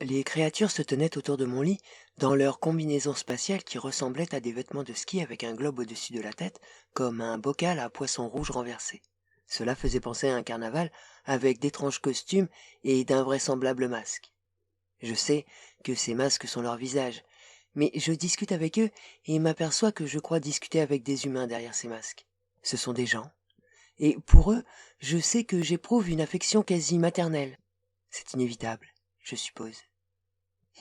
Les créatures se tenaient autour de mon lit, dans leur combinaison spatiale qui ressemblait à des vêtements de ski avec un globe au-dessus de la tête, comme un bocal à poisson rouge renversé. Cela faisait penser à un carnaval, avec d'étranges costumes et d'invraisemblables masques. Je sais que ces masques sont leurs visages, mais je discute avec eux et m'aperçois que je crois discuter avec des humains derrière ces masques. Ce sont des gens, et pour eux, je sais que j'éprouve une affection quasi maternelle. C'est inévitable, je suppose.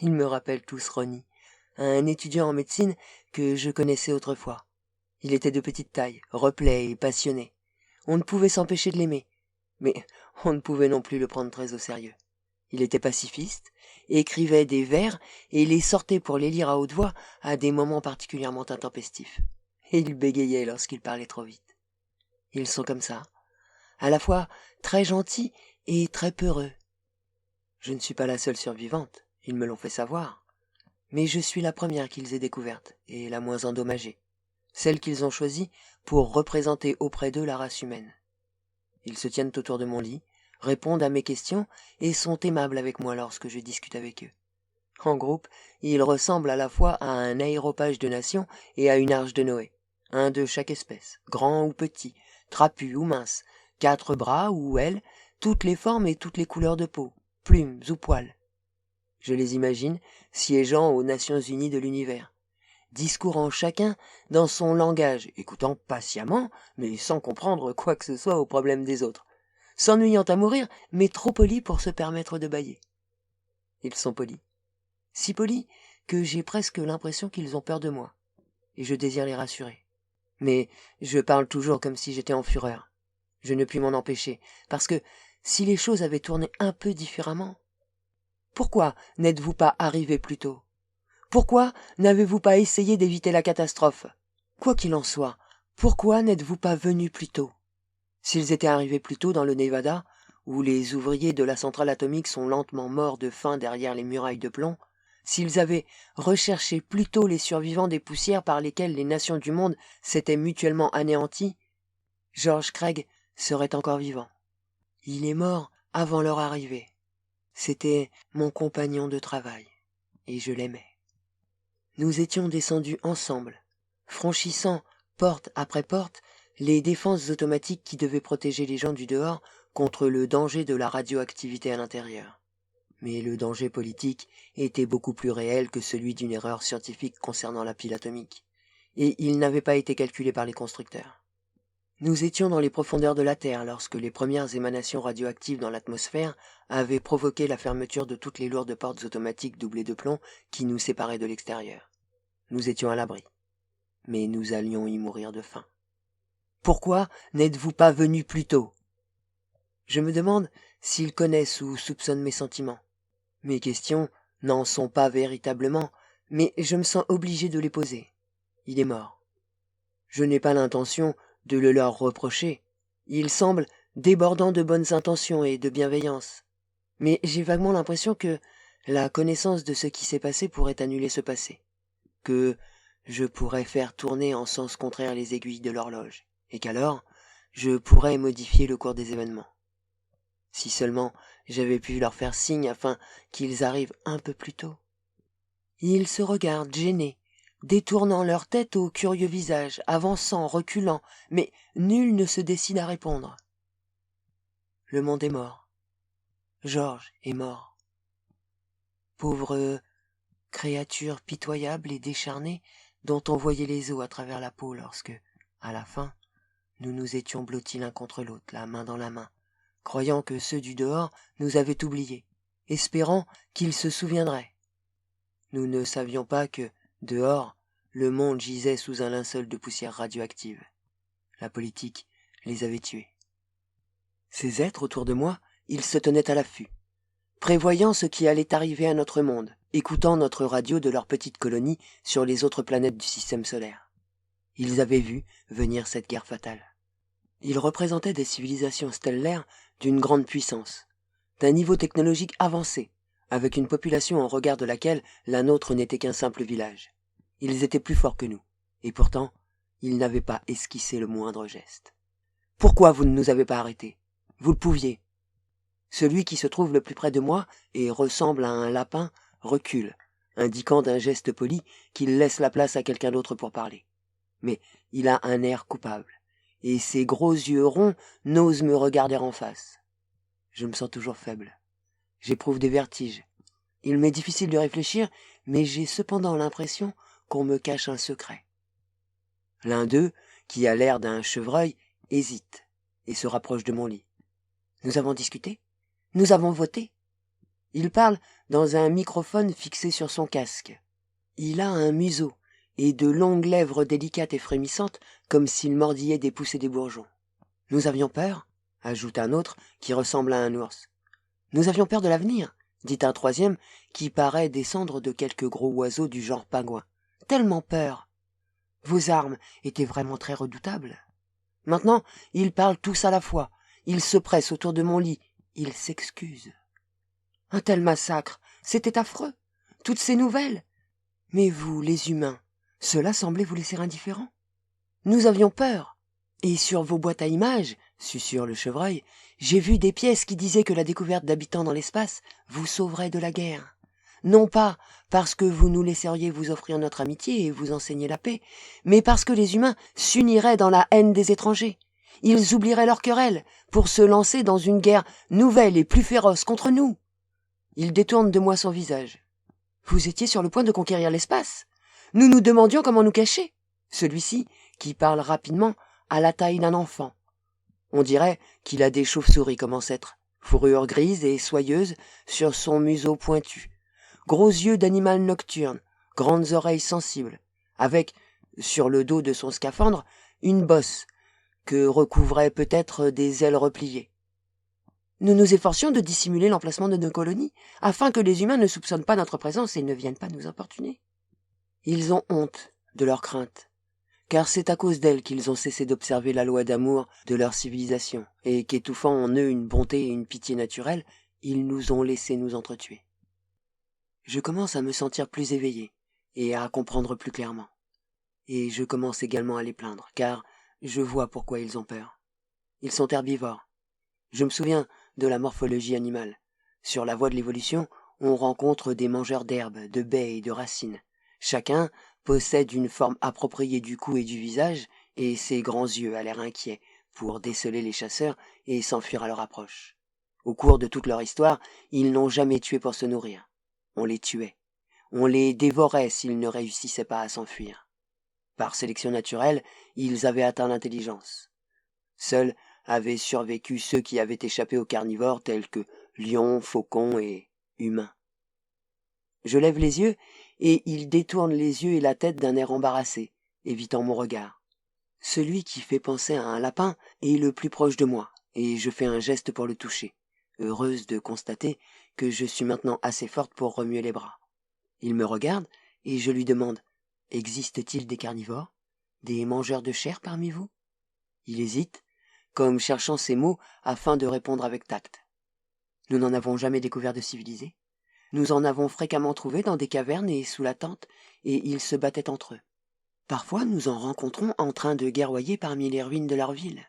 Ils me rappellent tous Ronnie, un étudiant en médecine que je connaissais autrefois. Il était de petite taille, replet et passionné. On ne pouvait s'empêcher de l'aimer, mais on ne pouvait non plus le prendre très au sérieux. Il était pacifiste, écrivait des vers et les sortait pour les lire à haute voix à des moments particulièrement intempestifs. Et il bégayait lorsqu'il parlait trop vite. Ils sont comme ça, à la fois très gentils et très peureux. Je ne suis pas la seule survivante, ils me l'ont fait savoir, mais je suis la première qu'ils aient découverte et la moins endommagée, celle qu'ils ont choisie pour représenter auprès d'eux la race humaine. Ils se tiennent autour de mon lit, répondent à mes questions et sont aimables avec moi lorsque je discute avec eux. En groupe, ils ressemblent à la fois à un aéropage de nations et à une arche de Noé, un de chaque espèce, grand ou petit, trapu ou mince, 4 bras ou ailes, toutes les formes et toutes les couleurs de peau, plumes ou poils. Je les imagine siégeant aux Nations Unies de l'univers, discourant chacun dans son langage, écoutant patiemment, mais sans comprendre quoi que ce soit aux problèmes des autres, s'ennuyant à mourir, mais trop polis pour se permettre de bâiller. Ils sont polis, si polis que j'ai presque l'impression qu'ils ont peur de moi, et je désire les rassurer. Mais je parle toujours comme si j'étais en fureur. Je ne puis m'en empêcher, parce que si les choses avaient tourné un peu différemment... Pourquoi n'êtes-vous pas arrivé plus tôt? Pourquoi n'avez-vous pas essayé d'éviter la catastrophe? Quoi qu'il en soit, pourquoi n'êtes-vous pas venu plus tôt? S'ils étaient arrivés plus tôt dans le Nevada, où les ouvriers de la centrale atomique sont lentement morts de faim derrière les murailles de plomb, s'ils avaient recherché plus tôt les survivants des poussières par lesquelles les nations du monde s'étaient mutuellement anéanties, George Craig serait encore vivant. Il est mort avant leur arrivée. C'était mon compagnon de travail, et je l'aimais. Nous étions descendus ensemble, franchissant, porte après porte, les défenses automatiques qui devaient protéger les gens du dehors contre le danger de la radioactivité à l'intérieur. Mais le danger politique était beaucoup plus réel que celui d'une erreur scientifique concernant la pile atomique, et il n'avait pas été calculé par les constructeurs. Nous étions dans les profondeurs de la Terre lorsque les premières émanations radioactives dans l'atmosphère avaient provoqué la fermeture de toutes les lourdes portes automatiques doublées de plomb qui nous séparaient de l'extérieur. Nous étions à l'abri, mais nous allions y mourir de faim. Pourquoi n'êtes-vous pas venu plus tôt? Je me demande s'ils connaissent ou soupçonnent mes sentiments. Mes questions n'en sont pas véritablement, mais je me sens obligé de les poser. Il est mort. Je n'ai pas l'intention de le leur reprocher. Il semble débordant de bonnes intentions et de bienveillance. Mais j'ai vaguement l'impression que la connaissance de ce qui s'est passé pourrait annuler ce passé. Que je pourrais faire tourner en sens contraire les aiguilles de l'horloge, et qu'alors je pourrais modifier le cours des événements. Si seulement j'avais pu leur faire signe afin qu'ils arrivent un peu plus tôt. Ils se regardent gênés, détournant leur tête au curieux visage, avançant, reculant, mais nul ne se décide à répondre. Le monde est mort. George est mort. Pauvre créature pitoyable et décharnée dont on voyait les os à travers la peau lorsque, à la fin, nous nous étions blottis l'un contre l'autre, la main dans la main, croyant que ceux du dehors nous avaient oubliés, espérant qu'ils se souviendraient. Nous ne savions pas que, dehors, le monde gisait sous un linceul de poussière radioactive. La politique les avait tués. Ces êtres autour de moi, ils se tenaient à l'affût, prévoyant ce qui allait arriver à notre monde, écoutant notre radio de leur petite colonie sur les autres planètes du système solaire. Ils avaient vu venir cette guerre fatale. Ils représentaient des civilisations stellaires d'une grande puissance, d'un niveau technologique avancé, avec une population en regard de laquelle la nôtre n'était qu'un simple village. Ils étaient plus forts que nous, et pourtant, ils n'avaient pas esquissé le moindre geste. Pourquoi vous ne nous avez pas arrêtés? Vous le pouviez. Celui qui se trouve le plus près de moi et ressemble à un lapin recule, indiquant d'un geste poli qu'il laisse la place à quelqu'un d'autre pour parler. Mais il a un air coupable, et ses gros yeux ronds n'osent me regarder en face. Je me sens toujours faible. J'éprouve des vertiges. Il m'est difficile de réfléchir, mais j'ai cependant l'impression qu'on me cache un secret. L'un d'eux, qui a l'air d'un chevreuil, hésite et se rapproche de mon lit. Nous avons discuté? Nous avons voté? Il parle dans un microphone fixé sur son casque. Il a un museau et de longues lèvres délicates et frémissantes comme s'il mordillait des pousses et des bourgeons. Nous avions peur, ajoute un autre qui ressemble à un ours. Nous avions peur de l'avenir, dit un troisième qui paraît descendre de quelques gros oiseaux du genre pingouin. Tellement peur. Vos armes étaient vraiment très redoutables. Maintenant, ils parlent tous à la fois. Ils se pressent autour de mon lit. Ils s'excusent. Un tel massacre, c'était affreux. Toutes ces nouvelles. Mais vous, les humains, cela semblait vous laisser indifférents. Nous avions peur. Et sur vos boîtes à images, susurre le chevreuil, j'ai vu des pièces qui disaient que la découverte d'habitants dans l'espace vous sauverait de la guerre. Non pas parce que vous nous laisseriez vous offrir notre amitié et vous enseigner la paix, mais parce que les humains s'uniraient dans la haine des étrangers. Ils oublieraient leurs querelles pour se lancer dans une guerre nouvelle et plus féroce contre nous. Il détourne de moi son visage. Vous étiez sur le point de conquérir l'espace. Nous nous demandions comment nous cacher. Celui-ci, qui parle rapidement, a la taille d'un enfant. On dirait qu'il a des chauves-souris comme ancêtres, fourrure grise et soyeuse sur son museau pointu, gros yeux d'animal nocturne, grandes oreilles sensibles, avec, sur le dos de son scaphandre, une bosse que recouvraient peut-être des ailes repliées. Nous nous efforcions de dissimuler l'emplacement de nos colonies, afin que les humains ne soupçonnent pas notre présence et ne viennent pas nous importuner. Ils ont honte de leur crainte, car c'est à cause d'elles qu'ils ont cessé d'observer la loi d'amour de leur civilisation, et qu'étouffant en eux une bonté et une pitié naturelles, ils nous ont laissé nous entretuer. Je commence à me sentir plus éveillé, et à comprendre plus clairement. Et je commence également à les plaindre, car je vois pourquoi ils ont peur. Ils sont herbivores. Je me souviens de la morphologie animale. Sur la voie de l'évolution, on rencontre des mangeurs d'herbes, de baies et de racines. Chacun possède une forme appropriée du cou et du visage, et ses grands yeux à l'air inquiets pour déceler les chasseurs et s'enfuir à leur approche. Au cours de toute leur histoire, ils n'ont jamais tué pour se nourrir. On les tuait. On les dévorait s'ils ne réussissaient pas à s'enfuir. Par sélection naturelle, ils avaient atteint l'intelligence. Seuls avaient survécu ceux qui avaient échappé aux carnivores tels que lions, faucons et humains. Je lève les yeux et il détourne les yeux et la tête d'un air embarrassé, évitant mon regard. Celui qui fait penser à un lapin est le plus proche de moi, et je fais un geste pour le toucher, heureuse de constater que je suis maintenant assez forte pour remuer les bras. Il me regarde et je lui demande « Existe-t-il des carnivores? Des mangeurs de chair parmi vous ?» Il hésite, comme cherchant ses mots afin de répondre avec tact. Nous n'en avons jamais découvert de civilisés. Nous en avons fréquemment trouvé dans des cavernes et sous la tente, et ils se battaient entre eux. Parfois nous en rencontrons en train de guerroyer parmi les ruines de leur ville.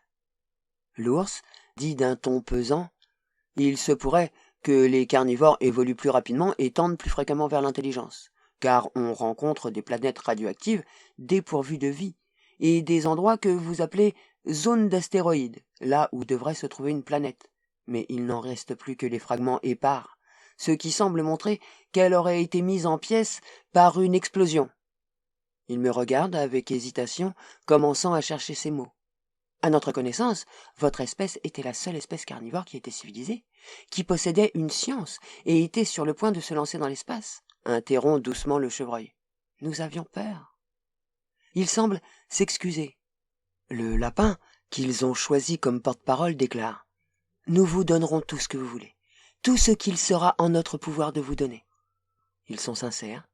L'ours dit d'un ton pesant « Il se pourrait que les carnivores évoluent plus rapidement et tendent plus fréquemment vers l'intelligence, car on rencontre des planètes radioactives dépourvues de vie, et des endroits que vous appelez zones d'astéroïdes, là où devrait se trouver une planète. Mais il n'en reste plus que les fragments épars, ce qui semble montrer qu'elle aurait été mise en pièces par une explosion. » Il me regarde avec hésitation, commençant à chercher ses mots. À notre connaissance, votre espèce était la seule espèce carnivore qui était civilisée, qui possédait une science et était sur le point de se lancer dans l'espace, interrompt doucement le chevreuil. Nous avions peur. Il semble s'excuser. Le lapin, qu'ils ont choisi comme porte-parole, déclare « Nous vous donnerons tout ce que vous voulez, tout ce qu'il sera en notre pouvoir de vous donner. » Ils sont sincères.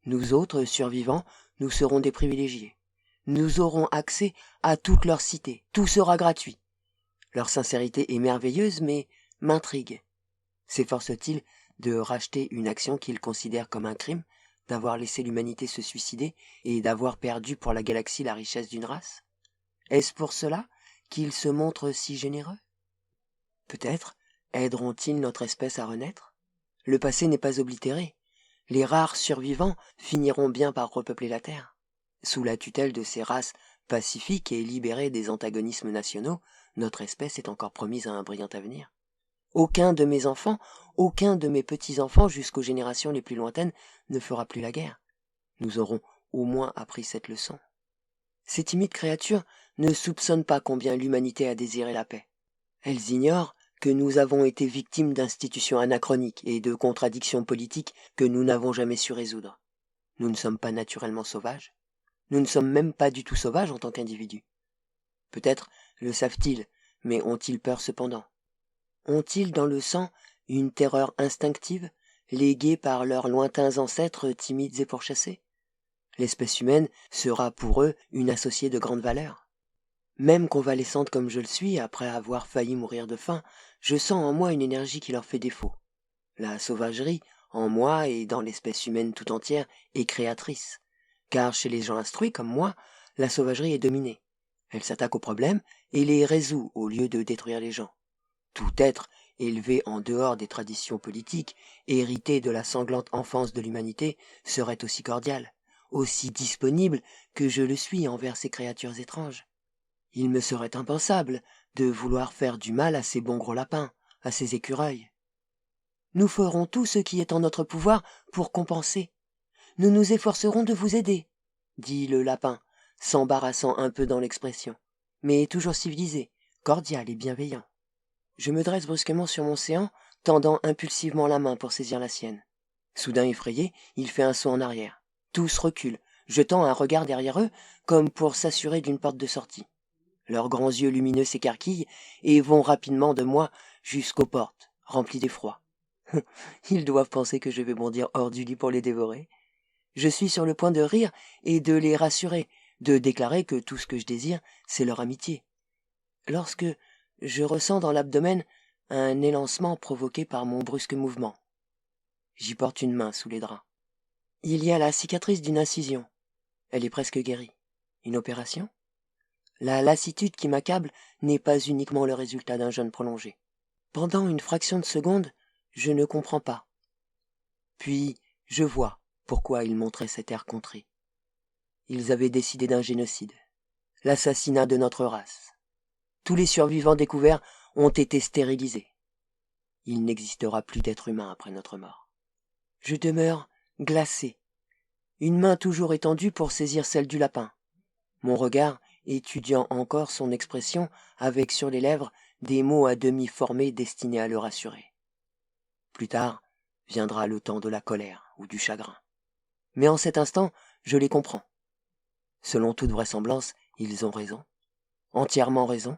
Nous autres survivants, nous serons des privilégiés. Nous aurons accès à toute leur cité, tout sera gratuit. Leur sincérité est merveilleuse, mais m'intrigue. S'efforce-t-il de racheter une action qu'ils considèrent comme un crime, d'avoir laissé l'humanité se suicider et d'avoir perdu pour la galaxie la richesse d'une race? Est-ce pour cela qu'ils se montrent si généreux? Peut-être, Aideront-ils notre espèce à renaître? Le passé n'est pas oblitéré. Les rares survivants finiront bien par repeupler la Terre. Sous la tutelle de ces races pacifiques et libérées des antagonismes nationaux, notre espèce est encore promise à un brillant avenir. Aucun de mes enfants, aucun de mes petits-enfants jusqu'aux générations les plus lointaines ne fera plus la guerre. Nous aurons au moins appris cette leçon. Ces timides créatures ne soupçonnent pas combien l'humanité a désiré la paix. Elles ignorent que nous avons été victimes d'institutions anachroniques et de contradictions politiques que nous n'avons jamais su résoudre. Nous ne sommes pas naturellement sauvages. Nous ne sommes même pas du tout sauvages en tant qu'individus. Peut-être le savent-ils, mais ont-ils peur cependant? Ont-ils dans le sang une terreur instinctive, léguée par leurs lointains ancêtres timides et pourchassés? L'espèce humaine sera pour eux une associée de grande valeur. Même convalescente comme je le suis, après avoir failli mourir de faim, je sens en moi une énergie qui leur fait défaut. La sauvagerie, en moi et dans l'espèce humaine tout entière, est créatrice. Car chez les gens instruits comme moi, la sauvagerie est dominée. Elle s'attaque aux problèmes et les résout au lieu de détruire les gens. Tout être élevé en dehors des traditions politiques, hérité de la sanglante enfance de l'humanité, serait aussi cordial, aussi disponible que je le suis envers ces créatures étranges. Il me serait impensable de vouloir faire du mal à ces bons gros lapins, à ces écureuils. Nous ferons tout ce qui est en notre pouvoir pour compenser. Nous nous efforcerons de vous aider, dit le lapin, s'embarrassant un peu dans l'expression, mais toujours civilisé, cordial et bienveillant. Je me dresse brusquement sur mon séant, tendant impulsivement la main pour saisir la sienne. Soudain effrayé, il fait un saut en arrière. Tous reculent, jetant un regard derrière eux, comme pour s'assurer d'une porte de sortie. Leurs grands yeux lumineux s'écarquillent et vont rapidement de moi jusqu'aux portes, remplies d'effroi. Ils doivent penser que je vais bondir hors du lit pour les dévorer. Je suis sur le point de rire et de les rassurer, de déclarer que tout ce que je désire, c'est leur amitié. Lorsque je ressens dans l'abdomen un élancement provoqué par mon brusque mouvement. J'y porte une main sous les draps. Il y a la cicatrice d'une incision. Elle est presque guérie. Une opération? La lassitude qui m'accable n'est pas uniquement le résultat d'un jeûne prolongé. Pendant une fraction de seconde, je ne comprends pas. Puis, je vois pourquoi ils montraient cet air contré. Ils avaient décidé d'un génocide, l'assassinat de notre race. Tous les survivants découverts ont été stérilisés. Il n'existera plus d'être humain après notre mort. Je demeure glacé, une main toujours étendue pour saisir celle du lapin. Mon regard étudiant encore son expression avec sur les lèvres des mots à demi formés destinés à le rassurer. Plus tard viendra le temps de la colère ou du chagrin. Mais en cet instant, je les comprends. Selon toute vraisemblance, ils ont raison, entièrement raison.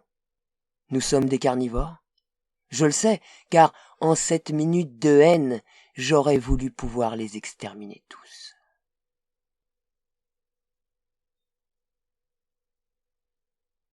Nous sommes des carnivores. Je le sais, car en cette minute de haine, j'aurais voulu pouvoir les exterminer tous.